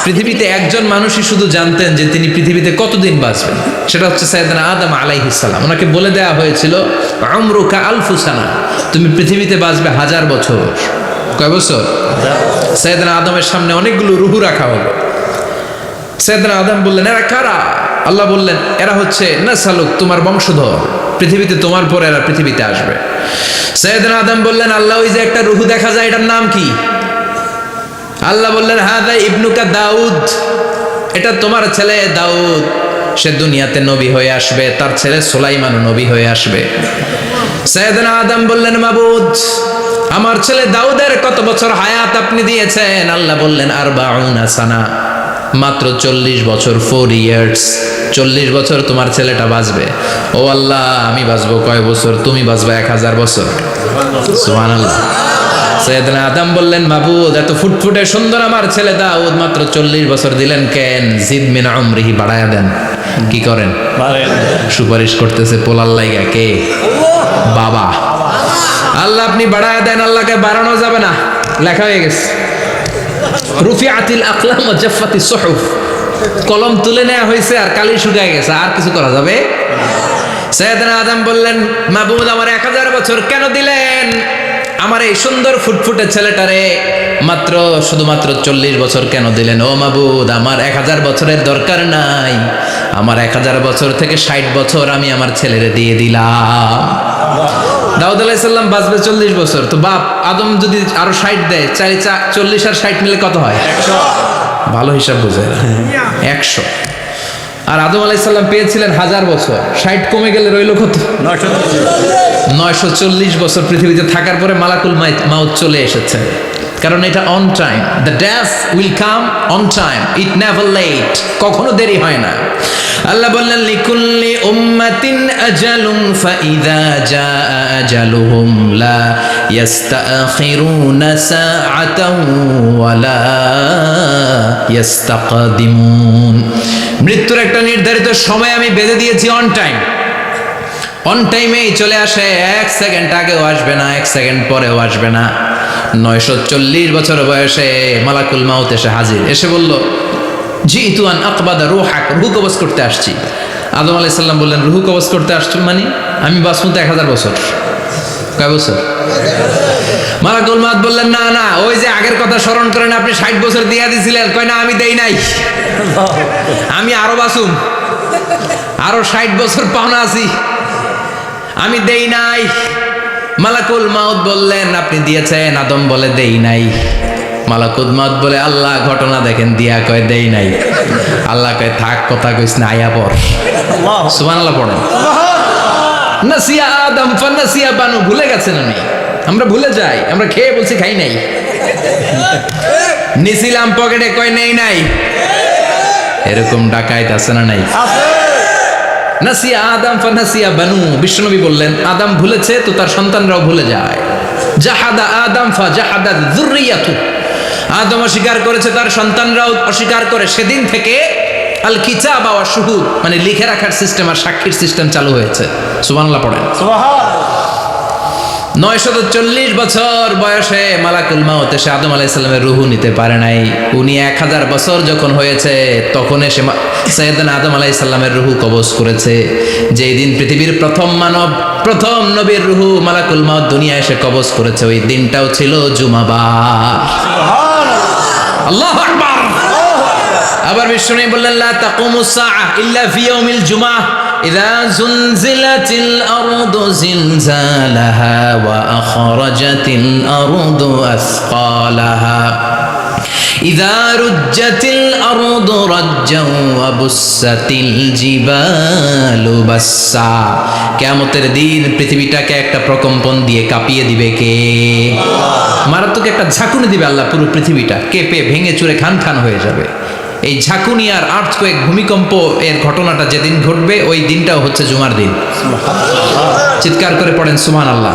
পৃথিবীতে একজন মানুষই শুধু জানতেন যে তিনি পৃথিবীতে কতদিন বাঁচবেন, সেটা হচ্ছে সাইয়েদনা আদম আলাইহিস সালাম। ওনাকে বলে দেওয়া হয়েছিল উমরুকা আলফু সানা, তুমি পৃথিবীতে বাঁচবে 1000 বছর। কয় বছর? সাইয়েদনা আদমের সামনে অনেকগুলো রুহু রাখা হলো। সাইয়েদনা আদম বললেন, এরা কারা? আল্লাহ বললেন, এরা হচ্ছে নাসালুক, তোমার বংশধর, পৃথিবীতে তোমার পরে এরা পৃথিবীতে আসবে। সাইয়েদনা আদম বললেন, আল্লাহ ওই যে একটা রুহু দেখা যায়, এটার নাম কি? আল্লাহ বললেন, হাদা ইবনুকা দাউদ, এটা তোমার ছেলে দাউদ, সে দুনিয়াতে নবী হয়ে আসবে, তার ছেলে সুলাইমানও নবী হয়ে আসবে। সাইয়েদনা আদম বললেন, মাবুদ, আমার ছেলে দাউদের কত বছর হায়াত আপনি দিয়েছেন? আল্লাহ বললেন, 40 সানা, মাত্র 40 বছর, 4 ইয়ার্স, 40 বছর তোমার ছেলেটা বাঁচবে। ও আল্লাহ, আমি বাঁচবো কয় বছর? তুমি বাঁচবে 1000 বছর। সুবহানাল্লাহ। সাইয়েদনা আদম বললেন, মাবুদ, এত ফুটফুটে সুন্দর আমার ছেলে দাউদ, মাত্র 40 বছর দিলেন কেন? জিদ মিন উমরিহি, বাড়ায়া দেন। কি করেন? সুপারিশ করতেছে পোলার লাইগা। কে? বাবা। আল্লাহ আপনি বাড়ায়া দেন। আল্লাহকে বাড়ানো যাবে না, লেখা হয়ে গেছে। রুফিআতিল আকলাম ওয়া জাফফাতিস সুহুফ, কলম তুলে নেওয়া হয়েছে আর কালি শুকিয়ে গেছে, আর কিছু করা যাবে? সাইয়েদনা আদম বললেন, মাবুদ, আমার 1000 বছর কেন দিলেন? আমার এই সুন্দর ফুটফুটে ছেলেটারে মাত্র শুধুমাত্র 40 বছর কেন দিলেন? ও মাবুদ, আমার 1000 বছরের দরকার নাই, আমার 1000 বছর থেকে 60 বছর আমি আমার ছেলেরে দিয়ে দিলাম। দাউদ আলাইহিস সালাম বাঁচবে 40 বছর, তো বাপ আদম যদি আরো 60 দেয়, 40 আর 60 মিলে কত হয়? 100। ভালো হিসাব বোঝে, 100। আর আদম আলাইহিস সালাম পেয়েছিলেন 1000 বছর, 60 কমে গেলে রইল কত? 940 বছর পৃথিবীতে থাকার পরে মালাকুল মাউত চলে এসেছে। কারণ এটা on time, the death will come on time, it never late, কখনো দেরি হয় না। আল্লাহ বললেন, লিকুল্লি উম্মাতিন আজালুন ফাইযা জাআ আজালুহুম লা ইস্তাখিরুনা সাআতাও ওয়া লা ইস্তাকদিমুন। মৃত্যুর একটা নির্ধারিত সময় আমি বেঁধে দিয়েছি, অন টাইম, অন টাইমেই চলে আসে, 1 সেকেন্ড আগেও আসবে না, 1 সেকেন্ড পরেও আসবে না। 940 বছর বয়সে মালাকুল মাউত এসে হাজির, এসে বলল, জিতু আন আকবাদা রূহাক, রূহ কবজ করতে আসছি। আদম আলাইহিস সালাম বললেন, রূহ কবজ করতে আসছো মানে? আমি বাঁচবো তো 1000 বছর। কয় বছর? মালাকুল মাউত বললেন, না না, ওই যে আগের কথা স্মরণ করেন, আপনি 60 বছর দিয়ে দিয়েছিলেন। কয় না, আমি দেই নাই, আমি আরো বাঁচুম, আরো 60 বছর পাওনা আছি, আমি দেই নাই। মালাকুল মাউত বললেন, আপনি দিয়েছেন? আদম বলে, দেই নাই। মালাকুল মাউত বলে, আল্লাহ ঘটনা দেখেন, দিয়া কয় দেই নাই। আল্লাহ কয়, থাক, কথা কইস না, আয়া পড়। সুবহানাল্লাহ পড়েন। নাসিয়া আদম ফানাসিয়া বানু, ভুলে গেছেন উনি, আমরা ভুলে যাই, আমরা খেয়ে বলছি খাই নাই, নিছিলাম পকেটে, কয় নেই নাই। এরকম ডাকাইত আছে না নাই? নাসিয়া আদম ফানাসিয়া বানু, বিশ্বনবী বললেন, আদম ভুলেছে তো তার সন্তানরাও ভুলে যায়। জাহাদা আদম ফাজাহাদা যুররিয়াতু, আদম অস্বীকার করেছে, তার সন্তানরাও অস্বীকার করে। সেদিন থেকে আল কিতাব ওয়া শুহুদ, মানে লিখে রাখার সিস্টেম আর সাক্ষীর সিস্টেম চালু হয়েছে। সুবহানাল্লাহ পড়েন। সুবহানাল্লাহ। 940 বছর বয়সে মালাকুল মাউত এসে আদম আলাইহিস সালামের রূহ নিতে পারে নাই। উনি 1000 বছর যখন হয়েছে তখন এসে সাইয়েদনা আদম আলাইহিস সালামের রূহ কবজ করেছে। যেই দিন পৃথিবীর প্রথম মানব, প্রথম নবীর রূহ মালাকুল মাউত দুনিয়া এসে কবজ করেছে, ওই দিনটাও ছিল জুমাবার। সুবহানাল্লাহ, আল্লাহু আকবার। আবার বিশ্বনবী বললেন, লা তাকুমুস সাআহ ইল্লা ফি ইয়াউমিল জুমআহ ইযা যুনজিলাতিল আরদু জিলজালাহা ওয়া আখরাজাতিল আরদু আসকালাহা ইযা রুজ্জাতিল আরদু রাজ্জাও ওয়া বুসাতিল জিবালু বাসসা। কিয়ামতের দিন পৃথিবীটাকে একটা প্রকম্পন দিয়ে কাঁপিয়ে দিবে কে? মারাত্মক একটা ঝাঁকুনি দিবে আল্লাহ, পুরো পৃথিবীটা কেঁপে ভেঙে চুরে খান খান হয়ে যাবে। এই ঝাঁকুনি আর আর্থকোয়েক, ভূমিকম্প এর ঘটনাটা যেদিন ঘটবে ওই দিনটাও হচ্ছে জুমার দিন। চিৎকার করে পড়েন সুবহানাল্লাহ।